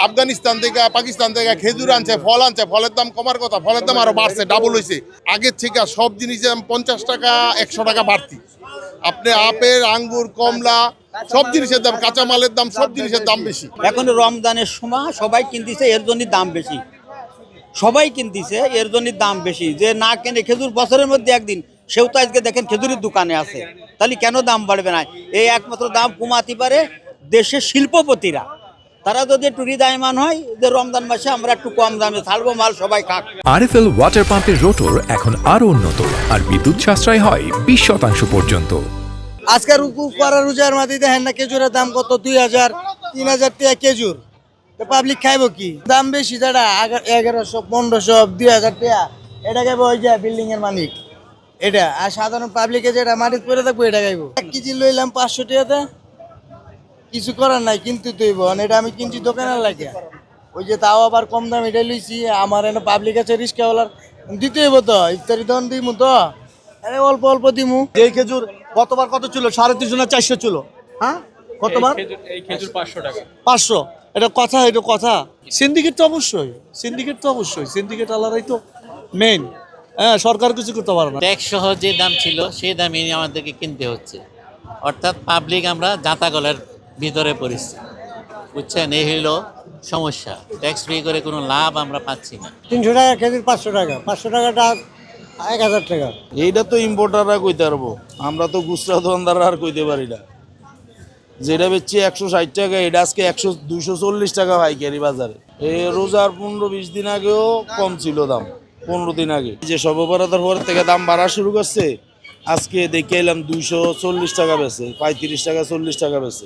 আফগানিস্তান থেকে পাকিস্তান থেকে খেজুর আনছে, ফল আনছে, ফলের দাম কমার কথা, ফলের দাম আরো বাড়ছে, ডাবল হয়েছে। আগের থেকে সব জিনিসের দাম 50 টাকা 100 টাকা বাড়তি। আপনি আপেল, আঙ্গুর, কমলা সব জিনিসের দাম, কাঁচামালের দাম, সব জিনিসের দাম বেশি। এখন রমজানের সময় সবাই কিনতেছে, এর জন্য দাম বেশি। সবাই কিনতেছে, এর জন্য দাম বেশি। যে না কেনে খেজুর বছরের মধ্যে একদিন, সেও তো আজকে দেখেন খেজুরের দোকানে আছে, তাহলে কেন দাম বাড়বে না? এই একমাত্র দাম কমাতে পারে দেশের শিল্পপতিরা। তারা যদি একটু হৃদয়মান হয় যে রমজান মাসে আমরা একটু কম দামে ছাড়বো, মাল সবাই খাক। আরএফএল ওয়াটার পাম্পের রোটর এখন আরো উন্নত আর বিদ্যুৎ সাশ্রয় হয় 20% পর্যন্ত। আজকের রোজার মাঝে দেখেন না খেজুরের দাম কত, 2000 3000 টাকা খেজুর। পাবলিক খাইবো কি? দাম বেশি, যেটা 1100 1500 2000 টাকা, এটা খাইবো ওই যে বিল্ডিং এর মালিক এটা। আর সাধারণ পাবলিকে যেটা মাটিতে পড়ে থাকবো এটা খাইবো। 1 কেজি লইলাম 500 টাকাতে, কিছু করার নাই, কিন্তু তৈব এটা আমি কিনছি দোকানের লাগে। ওই যে তাও আবার কম দাম এটা লইছি। আমার এনে পাবলিক আছে, রিস্কাওয়ালার দিতে হইব তো, ইফতারি দন দিমু তো, অল্প অল্প দিমু। এই খেজুর গতবার কত ছিল? 350 না 400 ছিল। হ্যাঁ, কতবার? এই খেজুর 500 টাকা। 500। এটা কথা, এটা কথা। সিন্ডিকেট তো অবশ্যই, সিন্ডিকেট আলাদাই তো মেইন। হ্যাঁ, সরকার কিছু করতে পারে না। ট্যাক্স সহ যে দাম ছিল সেই দামই আমাদেরকে কিনতে হচ্ছে, অর্থাৎ পাবলিক আমরা জাঁতাকলের ভিতরে পড়েছি, বুঝছেন? এই হইল সমস্যা। ট্যাক্স ফ্রি করে কোনো লাভ আমরা পাচ্ছি না। 300 টাকা খেজুর, 500 টাকা, 500 টাকাটা 1000 টাকা। এইটা তো ইম্পোর্টাররা কইতে পারবো, আমরা তো খুচরা দোকানদাররা আর কইতে পারি না। যেটা বেচছি 160 টাকা, এটা আজকে 240 টাকা পাইকারি বাজারে। এই রোজার 15-20 দিন আগেও কম ছিল দাম, 15 দিন আগে। যে সর্বভারতের পর থেকে দাম বাড়া শুরু করছে, আজকে দেখে এলাম 240 টাকা বেচে, 35 টাকা 40 টাকা বেচে।